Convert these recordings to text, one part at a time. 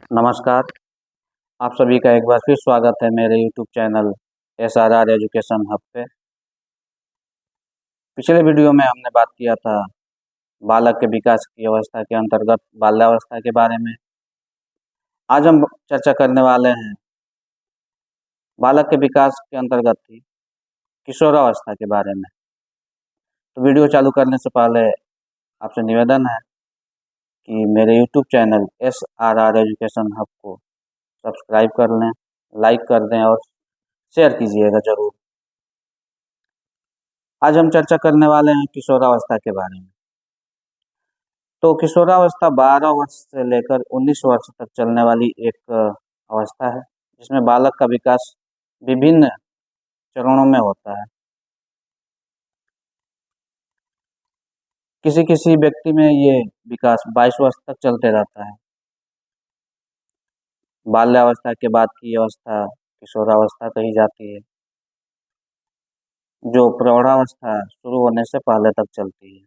नमस्कार। आप सभी का एक बार फिर स्वागत है मेरे YouTube channel SRR education hub पे। पिछले वीडियो में हमने बात किया था बालक के विकास की अवस्था के अंतर्गत बाल्यावस्था के बारे में। आज हम चर्चा करने वाले हैं बालक के विकास के अंतर्गत ही किशोरावस्था के बारे में। तो वीडियो चालू करने से पहले आपसे निवेदन है कि मेरे YouTube channel SRR education hub को सब्सक्राइब कर लें, लाइक कर दें और शेयर कीजिएगा ज़रूर। आज हम चर्चा करने वाले हैं किशोरावस्था के बारे में। तो किशोरावस्था 12 वर्ष से लेकर 19 वर्ष तक चलने वाली एक अवस्था है, जिसमें बालक का विकास विभिन्न चरणों में होता है। किसी किसी व्यक्ति में ये विकास 22 वर्ष तक चलते रहता है। बाल्यावस्था के बाद की अवस्था किशोरावस्था कही जाती है, जो प्रौढ़ावस्था शुरू होने से पहले तक चलती है।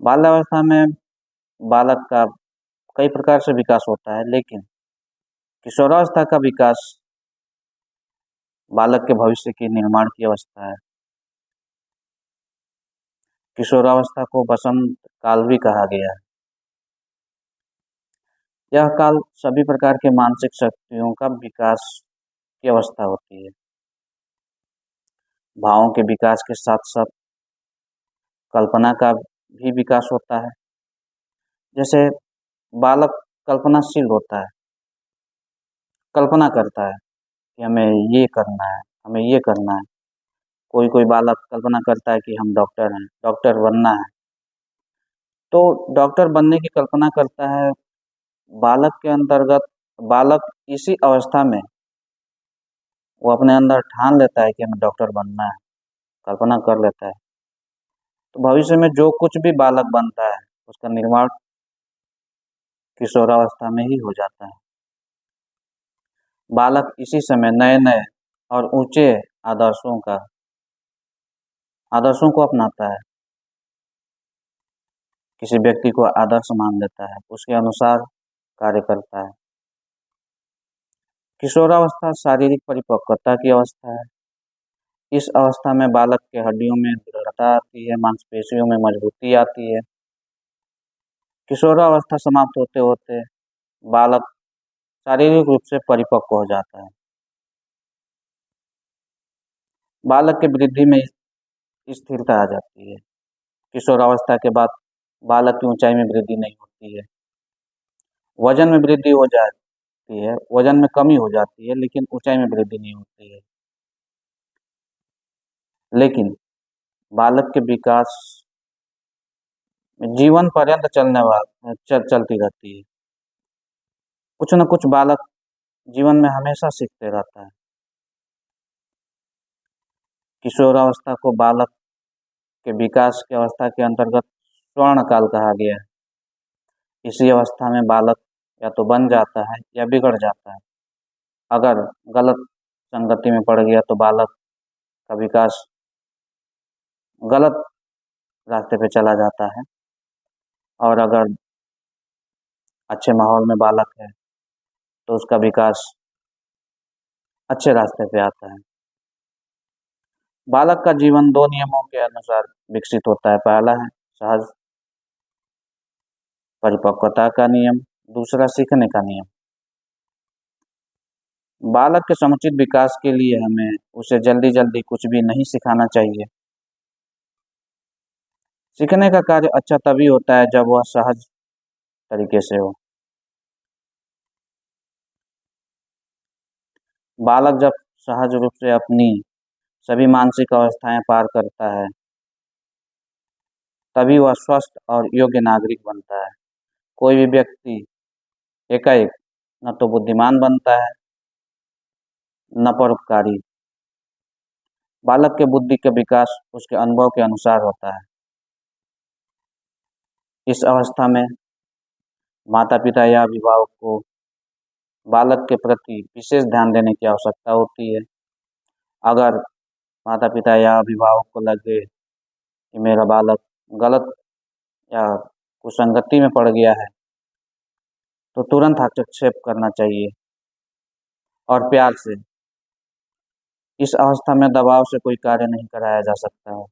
बाल्यावस्था में बालक का कई प्रकार से विकास होता है, लेकिन किशोरावस्था का विकास बालक के भविष्य के निर्माण की अवस्था है। किशोरावस्था को बसंत काल भी कहा गया है। यह काल सभी प्रकार के मानसिक शक्तियों का विकास की अवस्था होती है। भावों के विकास के साथ साथ कल्पना का भी विकास होता है। जैसे बालक कल्पनाशील होता है, कल्पना करता है कि हमें ये करना है, हमें ये करना है। कोई कोई बालक कल्पना करता है कि हम डॉक्टर हैं, डॉक्टर बनना है, तो डॉक्टर बनने की कल्पना करता है। बालक के अंतर्गत बालक इसी अवस्था में वो अपने अंदर ठान लेता है कि हमें डॉक्टर बनना है, कल्पना कर लेता है। तो भविष्य में जो कुछ भी बालक बनता है उसका निर्माण किशोरावस्था में ही हो जाता है। बालक इसी समय नए नए और ऊंचे आदर्शों को अपनाता है। किसी व्यक्ति को आदर्श मान लेता है, उसके अनुसार कार्य करता है। किशोरावस्था शारीरिक परिपक्वता की अवस्था है। इस अवस्था में बालक के हड्डियों में दृढ़ता आती है, मांसपेशियों में मजबूती आती है। किशोरावस्था समाप्त होते होते बालक शारीरिक रूप से परिपक्व हो जाता है। बालक की वृद्धि में स्थिरता आ जाती है। किशोरावस्था के बाद बालक की ऊंचाई में वृद्धि नहीं होती है। वजन में वृद्धि हो जाती है, वजन में कमी हो जाती है, लेकिन ऊंचाई में वृद्धि नहीं होती है। लेकिन बालक के विकास में जीवन पर्यंत चलती रहती है। कुछ न कुछ बालक जीवन में हमेशा सीखते रहता है। किशोरावस्था को बालक के विकास की अवस्था के अंतर्गत स्वर्ण काल कहा गया है। इसी अवस्था में बालक या तो बन जाता है या बिगड़ जाता है। अगर गलत संगति में पड़ गया तो बालक का विकास गलत रास्ते पे चला जाता है, और अगर अच्छे माहौल में बालक है तो उसका विकास अच्छे रास्ते पे आता है। बालक का जीवन दो नियमों के अनुसार विकसित होता है। पहला है सहज परिपक्वता का नियम, दूसरा सीखने का नियम। बालक के समुचित विकास के लिए हमें उसे जल्दी जल्दी कुछ भी नहीं सिखाना चाहिए। सीखने का कार्य अच्छा तभी होता है जब वह सहज तरीके से हो। बालक जब सहज रूप से अपनी सभी मानसिक अवस्थाएं पार करता है, तभी वह स्वस्थ और योग्य नागरिक बनता है। कोई भी व्यक्ति एकाएक न तो बुद्धिमान बनता है, न परोपकारी। बालक के बुद्धि का विकास उसके अनुभव के अनुसार होता है। इस अवस्था में माता पिता या अभिभावक को बालक के प्रति विशेष ध्यान देने की आवश्यकता होती है। अगर माता पिता या अभिभावक को लगे कि मेरा बालक गलत या कुसंगति में पड़ गया है, तो तुरंत हस्तक्षेप करना चाहिए और प्यार से। इस अवस्था में दबाव से कोई कार्य नहीं कराया जा सकता है।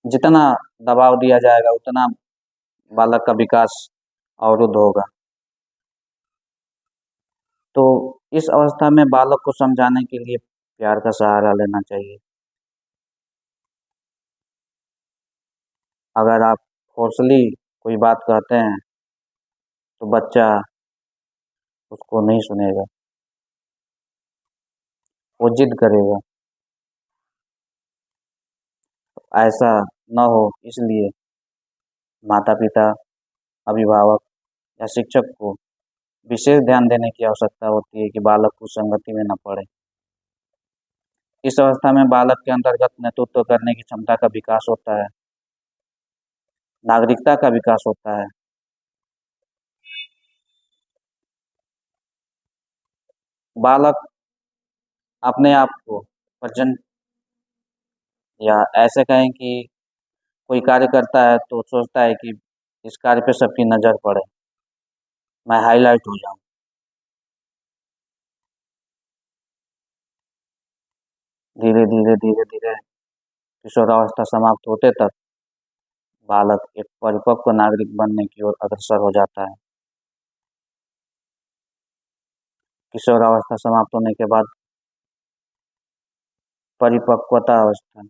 जितना दबाव दिया जाएगा उतना बालक का विकास अवरुद्ध होगा। तो इस अवस्था में बालक को समझाने के लिए प्यार का सहारा लेना चाहिए। अगर आप फोर्सली कोई बात कहते हैं तो बच्चा उसको नहीं सुनेगा, वो जिद करेगा। ऐसा न हो इसलिए माता पिता, अभिभावक या शिक्षक को विशेष ध्यान देने की आवश्यकता होती है कि बालक कुसंगति में न पड़े। इस अवस्था में बालक के अंतर्गत नेतृत्व करने की क्षमता का विकास होता है, नागरिकता का विकास होता है। बालक अपने आप को प्रेजेंट, या ऐसे कहें कि कोई कार्य करता है तो सोचता है कि इस कार्य पे सबकी नज़र पड़े, मैं हाईलाइट हो जाऊं। धीरे धीरे धीरे धीरे किशोरावस्था समाप्त होते तक बालक एक परिपक्व नागरिक बनने की ओर अग्रसर हो जाता है। किशोरावस्था समाप्त होने के बाद परिपक्वता अवस्था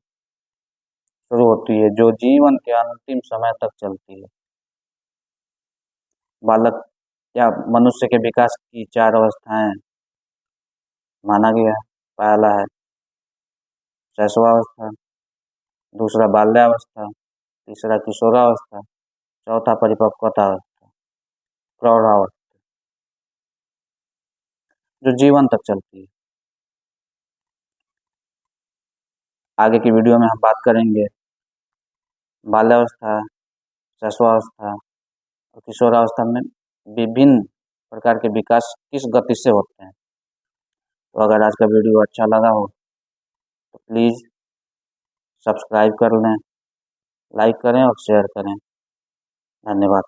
शुरू होती है, जो जीवन के अंतिम समय तक चलती है। बालक या मनुष्य के विकास की 4 अवस्थाएं माना गया है। पहला है शैशवावस्था, दूसरा बाल्यावस्था, तीसरा किशोरावस्था, चौथा परिपक्वता अवस्था, प्रौढ़ावस्था, जो जीवन तक चलती है। आगे की वीडियो में हम बात करेंगे बाल्यावस्था, शैशवावस्था और किशोरावस्था में विभिन्न प्रकार के विकास किस गति से होते हैं। तो अगर आज का वीडियो अच्छा लगा हो तो प्लीज़ सब्सक्राइब कर लें, लाइक करें और शेयर करें। धन्यवाद।